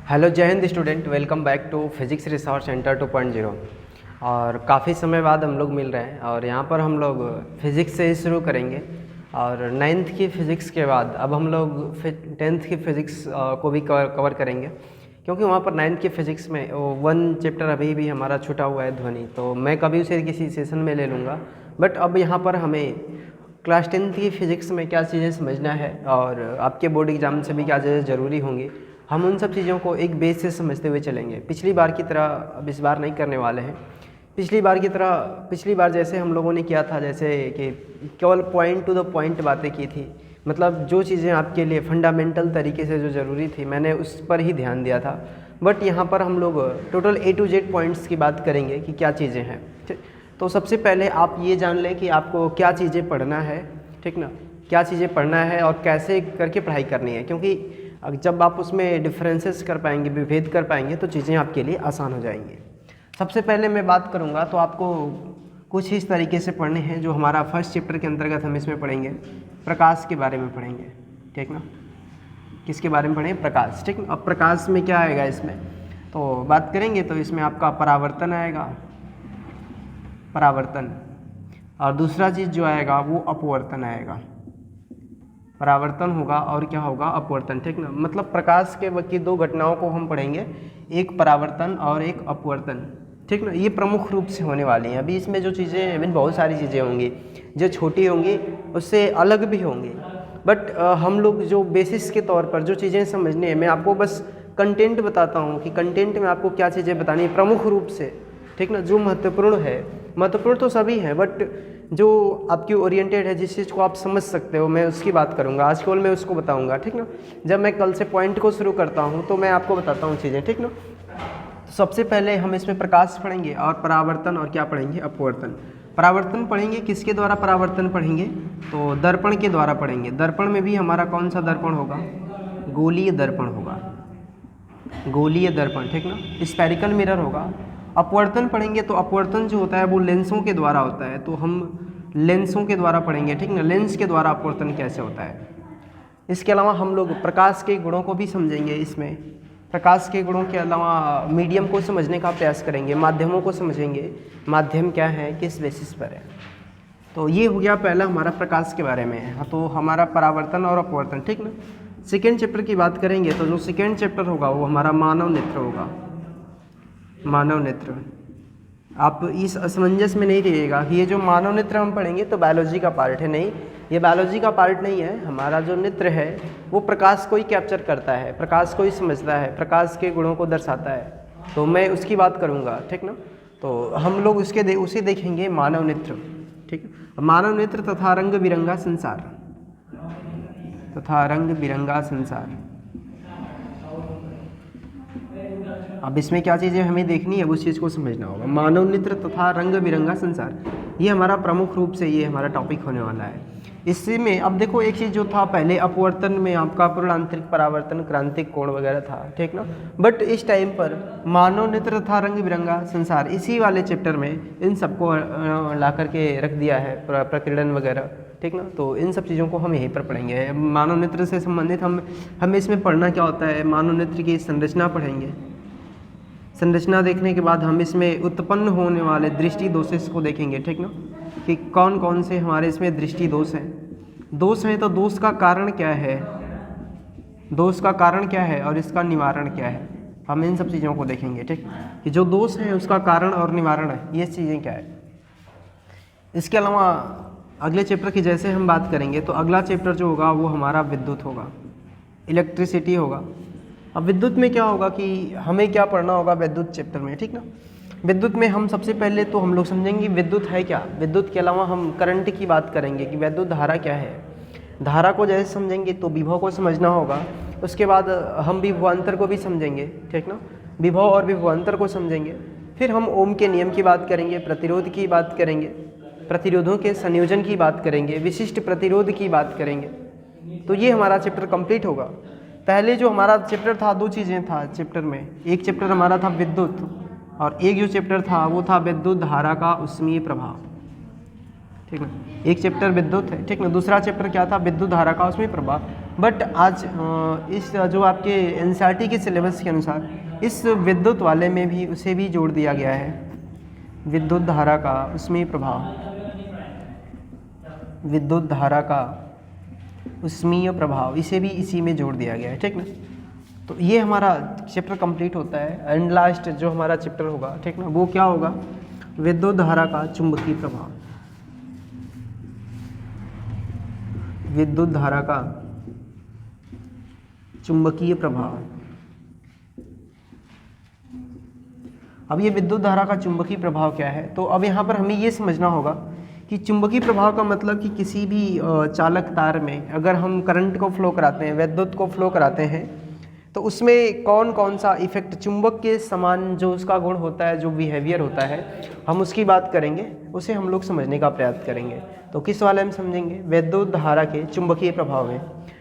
Hello Jai Hind student, welcome back to physics research centre 2.0। और काफ़ी समय बाद हम लोग मिल रहे हैं और यहाँ पर हम लोग फिज़िक्स से ही शुरू करेंगे। और नाइन्थ की फ़िज़िक्स के बाद अब हम लोग टेंथ की फ़िज़िक्स को भी कवर करेंगे, क्योंकि वहाँ पर नाइन्थ की फ़िज़िक्स में वन चैप्टर अभी भी हमारा छूटा हुआ है, ध्वनि। तो मैं कभी उसे किसी सेशन में ले लूँगा, बट अब यहाँ पर हमें क्लास 10th की फ़िज़िक्स में क्या चीज़ें समझना है और आपके बोर्ड एग्ज़ाम से भी क्या चीज़ें ज़रूरी होंगी, हम उन सब चीज़ों को एक बेस से समझते हुए चलेंगे। पिछली बार की तरह अब इस बार नहीं करने वाले हैं। पिछली बार जैसे हम लोगों ने किया था, जैसे कि केवल पॉइंट टू द पॉइंट बातें की थी, मतलब जो चीज़ें आपके लिए फंडामेंटल तरीके से जो ज़रूरी थी मैंने उस पर ही ध्यान दिया था। बट यहाँ पर हम लोग total A to Z points की बात करेंगे कि क्या चीज़ें हैं। तो सबसे पहले आप ये जान लें कि आपको क्या चीज़ें पढ़ना है, ठीक ना, क्या चीज़ें पढ़ना है और कैसे करके पढ़ाई करनी है, क्योंकि जब आप उसमें डिफरेंसेस कर पाएंगे, विभेद कर पाएंगे, तो चीज़ें आपके लिए आसान हो जाएंगी। सबसे पहले मैं बात करूंगा तो आपको कुछ इस तरीके से पढ़ने हैं जो हमारा फर्स्ट चैप्टर के अंतर्गत हम इसमें पढ़ेंगे। प्रकाश के बारे में पढ़ेंगे, ठीक ना। किसके बारे में पढ़ेंगे? प्रकाश, ठीक ना। अब प्रकाश में क्या आएगा इसमें तो बात करेंगे, तो इसमें आपका परावर्तन आएगा, परावर्तन, और दूसरा चीज़ जो आएगा वो अपवर्तन आएगा। परावर्तन होगा और क्या होगा? अपवर्तन, ठीक ना। मतलब प्रकाश की दो घटनाओं को हम पढ़ेंगे, एक परावर्तन और एक अपवर्तन, ठीक ना। ये प्रमुख रूप से होने वाली हैं। अभी इसमें जो चीज़ें, अभी बहुत सारी चीज़ें होंगी जो छोटी होंगी, उससे अलग भी होंगी, बट हम लोग जो बेसिस के तौर पर जो चीज़ें समझनी है, मैं आपको बस कंटेंट बताता हूँ कि कंटेंट में आपको क्या चीज़ें बतानी है प्रमुख रूप से, ठीक ना। जो महत्वपूर्ण है, महत्वपूर्ण तो सभी हैं, बट जो आपकी ओरिएंटेड है, जिस चीज़ को आप समझ सकते हो, मैं उसकी बात करूँगा आज, केवल मैं उसको बताऊँगा, ठीक ना। जब मैं कल से पॉइंट को शुरू करता हूँ तो मैं आपको बताता हूँ चीज़ें, ठीक ना। तो सबसे पहले हम इसमें प्रकाश पढ़ेंगे और परावर्तन, और क्या पढ़ेंगे? अपवर्तन। परावर्तन पढ़ेंगे, किसके द्वारा परावर्तन पढ़ेंगे? तो दर्पण के द्वारा पढ़ेंगे। दर्पण में भी हमारा कौन सा दर्पण होगा? गोलीय दर्पण होगा, गोलीय दर्पण, ठीक ना। स्फेरिकल मिरर होगा। अपवर्तन पढ़ेंगे तो अपवर्तन जो होता है वो लेंसों के द्वारा होता है, तो हम लेंसों के द्वारा पढ़ेंगे, ठीक ना। लेंस के द्वारा अपवर्तन कैसे होता है। इसके अलावा हम लोग प्रकाश के गुणों को भी समझेंगे। इसमें प्रकाश के गुणों के अलावा मीडियम को समझने का प्रयास करेंगे, माध्यमों को समझेंगे, माध्यम क्या है, किस बेसिस पर है। तो ये हो गया पहला हमारा प्रकाश के बारे में। हाँ, तो हमारा परावर्तन और अपवर्तन, ठीक ना। सेकेंड चैप्टर की बात करेंगे तो जो सेकेंड चैप्टर होगा वो हमारा मानव नेत्र होगा, मानव नेत्र। आप इस असमंजस में नहीं रहिएगा कि ये जो मानव नेत्र हम पढ़ेंगे तो बायोलॉजी का पार्ट है, नहीं, ये बायोलॉजी का पार्ट नहीं है। हमारा जो नेत्र है वो प्रकाश को ही कैप्चर करता है, प्रकाश को ही समझता है, प्रकाश के गुणों को दर्शाता है, तो मैं उसकी बात करूँगा, ठीक ना। तो हम लोग उसे देखेंगे मानव नेत्र, ठीक है। मानव नेत्र तथा रंग बिरंगा संसार, तथा रंग बिरंगा संसार। अब इसमें क्या चीज़ें हमें देखनी है, उस चीज़ को समझना होगा। मानव नेत्र तथा रंग बिरंगा संसार, ये हमारा प्रमुख रूप से ये हमारा टॉपिक होने वाला है। इससे में अब देखो, एक चीज़ जो था पहले अपवर्तन में आपका पूर्णांतरिक परावर्तन, क्रांतिक कोण वगैरह था, ठीक ना। बट इस टाइम पर मानव नेत्र तथा रंग बिरंगा संसार, इसी वाले चैप्टर में इन सबको ला करके रख दिया है, प्रकीर्णन वगैरह, ठीक ना। तो इन सब चीज़ों को हम यहीं पर पढ़ेंगे। मानव नेत्र से संबंधित हमें इसमें पढ़ना क्या होता है, मानव नेत्र की संरचना पढ़ेंगे। संरचना देखने के बाद हम इसमें उत्पन्न होने वाले दृष्टि दोषेस को देखेंगे, ठीक ना, कि कौन कौन से हमारे इसमें दृष्टि दोष हैं। दोष हैं तो दोष का कारण क्या है, दोष का कारण क्या है और इसका निवारण क्या है, हम इन सब चीज़ों को देखेंगे, ठीक, कि जो दोष है उसका कारण और निवारण है, ये चीज़ें क्या है। इसके अलावा अगले चैप्टर की जैसे हम बात करेंगे तो अगला चैप्टर जो होगा वो हमारा विद्युत होगा, इलेक्ट्रिसिटी होगा। अब विद्युत में क्या होगा कि हमें क्या पढ़ना होगा विद्युत चैप्टर में, ठीक ना। विद्युत में हम सबसे पहले तो हम लोग समझेंगे विद्युत है क्या। विद्युत के अलावा हम करंट की बात करेंगे कि विद्युत धारा क्या है। धारा को जैसे समझेंगे तो विभव को समझना होगा, उसके बाद हम विभवांतर को भी समझेंगे, ठीक ना, विभव और विभवांतर को समझेंगे। फिर हम ओम के नियम की बात करेंगे, प्रतिरोध की बात करेंगे, प्रतिरोधों के संयोजन की बात करेंगे, विशिष्ट प्रतिरोध की बात करेंगे। तो ये हमारा चैप्टर कंप्लीट होगा। पहले जो हमारा चैप्टर था, दो चीज़ें था चैप्टर में, एक चैप्टर हमारा था विद्युत और एक जो चैप्टर था वो था विद्युत धारा का उष्मीय प्रभाव, ठीक ना। एक चैप्टर विद्युत है, ठीक ना। दूसरा चैप्टर क्या था? विद्युत धारा का उष्मीय प्रभाव। बट आज इस जो आपके एनसीईआरटी के सिलेबस के अनुसार इस विद्युत वाले में भी उसे भी जोड़ दिया गया है, विद्युत धारा का उसमें प्रभाव, विद्युत धारा का उष्मीय प्रभाव, इसे भी इसी में जोड़ दिया गया है, ठीक ना। तो ये हमारा चैप्टर कंप्लीट होता है एंड लास्ट जो हमारा चैप्टर होगा, ठीक ना, वो क्या होगा, विद्युत धारा का चुंबकीय प्रभाव, विद्युत धारा का चुंबकीय प्रभाव। अब ये विद्युत धारा का चुंबकीय प्रभाव क्या है, तो अब यहाँ पर हमें ये समझना होगा कि चुंबकीय प्रभाव का मतलब कि किसी भी चालक तार में अगर हम करंट को फ्लो कराते हैं, विद्युत को फ्लो कराते हैं, तो उसमें कौन कौन सा इफेक्ट चुंबक के समान जो उसका गुण होता है, जो बिहेवियर होता है, हम उसकी बात करेंगे, उसे हम लोग समझने का प्रयास करेंगे। तो किस वाले में समझेंगे, विद्युत धारा के चुंबकीय प्रभाव में,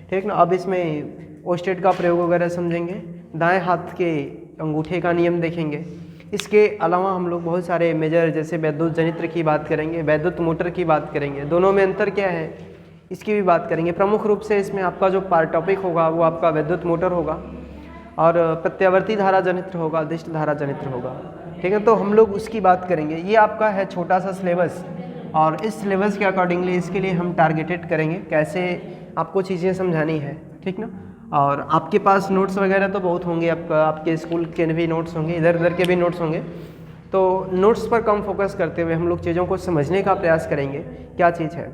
ठीक ना। अब इसमें ओस्टेट का प्रयोग वगैरह समझेंगे, दाएँ हाथ के अंगूठे का नियम देखेंगे। इसके अलावा हम लोग बहुत सारे मेजर जैसे वैद्युत जनित्र की बात करेंगे, वैद्युत मोटर की बात करेंगे, दोनों में अंतर क्या है इसकी भी बात करेंगे। प्रमुख रूप से इसमें आपका जो पार्ट टॉपिक होगा वो आपका वैद्युत मोटर होगा और प्रत्यावर्ती धारा जनित्र होगा, दिष्ट धारा जनित्र होगा, ठीक है। तो हम लोग उसकी बात करेंगे। ये आपका है छोटा सा सिलेबस और इस सिलेबस के अकॉर्डिंगली इसके लिए हम टारगेटेड करेंगे कैसे आपको चीज़ें समझानी है, ठीक ना। और आपके पास नोट्स वगैरह तो बहुत होंगे, आपके स्कूल के भी नोट्स होंगे, इधर उधर के भी नोट्स होंगे। तो नोट्स पर कम फोकस करते हुए हम लोग चीज़ों को समझने का प्रयास करेंगे। क्या चीज़ है,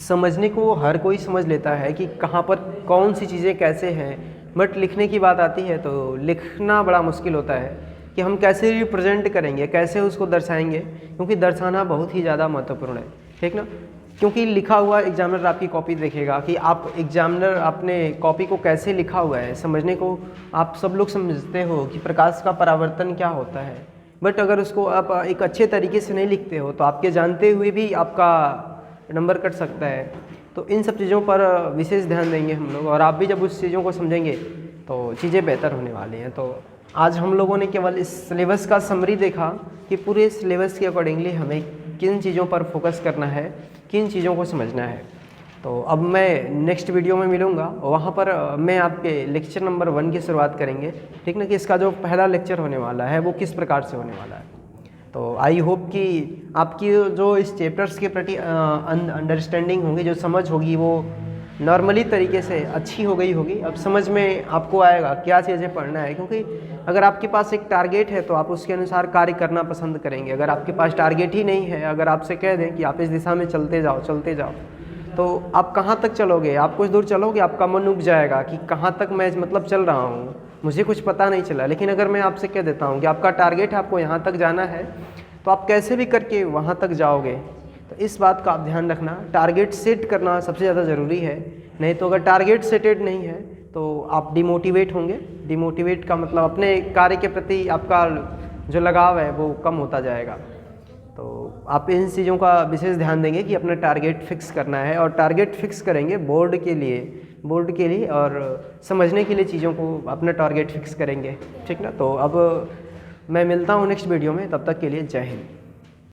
समझने को हर कोई समझ लेता है कि कहाँ पर कौन सी चीज़ें कैसे हैं, बट लिखने की बात आती है तो लिखना बड़ा मुश्किल होता है कि हम कैसे रिप्रेजेंट करेंगे, कैसे उसको दर्शाएंगे, क्योंकि दर्शाना बहुत ही ज़्यादा महत्वपूर्ण है, ठीक ना। क्योंकि लिखा हुआ एग्जामिनर आपकी कॉपी देखेगा कि आप एग्जामिनर अपने कॉपी को कैसे लिखा हुआ है, समझने को आप सब लोग समझते हो कि प्रकाश का परावर्तन क्या होता है, बट अगर उसको आप एक अच्छे तरीके से नहीं लिखते हो तो आपके जानते हुए भी आपका नंबर कट सकता है। तो इन सब चीज़ों पर विशेष ध्यान देंगे हम लोग, और आप भी जब उस चीज़ों को समझेंगे तो चीज़ें बेहतर होने वाली हैं। तो आज हम लोगों ने केवल इस सिलेबस का समरी देखा कि पूरे सिलेबस के अकॉर्डिंगली हमें किन चीज़ों पर फोकस करना है, किन चीज़ों को समझना है। तो अब मैं नेक्स्ट वीडियो में मिलूँगा, वहाँ पर मैं आपके लेक्चर नंबर 1 की शुरुआत करेंगे, ठीक ना, कि इसका जो पहला लेक्चर होने वाला है वो किस प्रकार से होने वाला है। तो आई होप कि आपकी जो इस चैप्टर्स के प्रति अंडरस्टैंडिंग होगी, जो समझ होगी, वो नॉर्मली तरीके से अच्छी हो गई होगी। अब समझ में आपको आएगा क्या चीज़ें पढ़ना है, क्योंकि अगर आपके पास एक टारगेट है तो आप उसके अनुसार कार्य करना पसंद करेंगे। अगर आपके पास टारगेट ही नहीं है, अगर आपसे कह दें कि आप इस दिशा में चलते जाओ तो आप कहाँ तक चलोगे, आप कुछ दूर चलोगे, आपका मन उब जाएगा कि कहाँ तक मैं मतलब चल रहा हूँ, मुझे कुछ पता नहीं चला। लेकिन अगर मैं आपसे कह देता हूँ कि आपका टारगेट है, आपको यहाँ तक जाना है, तो आप कैसे भी करके वहाँ तक जाओगे। तो इस बात का आप ध्यान रखना, टारगेट सेट करना सबसे ज़्यादा ज़रूरी है। नहीं तो अगर टारगेट सेटेड नहीं है तो आप डिमोटिवेट होंगे। डिमोटिवेट का मतलब अपने कार्य के प्रति आपका जो लगाव है वो कम होता जाएगा। तो आप इन चीज़ों का विशेष ध्यान देंगे कि अपना टारगेट फिक्स करना है, और टारगेट फिक्स करेंगे बोर्ड के लिए और समझने के लिए चीज़ों को अपना टारगेट फिक्स करेंगे, ठीक ना। तो अब मैं मिलता हूँ नेक्स्ट वीडियो में, तब तक के लिए जय हिंद।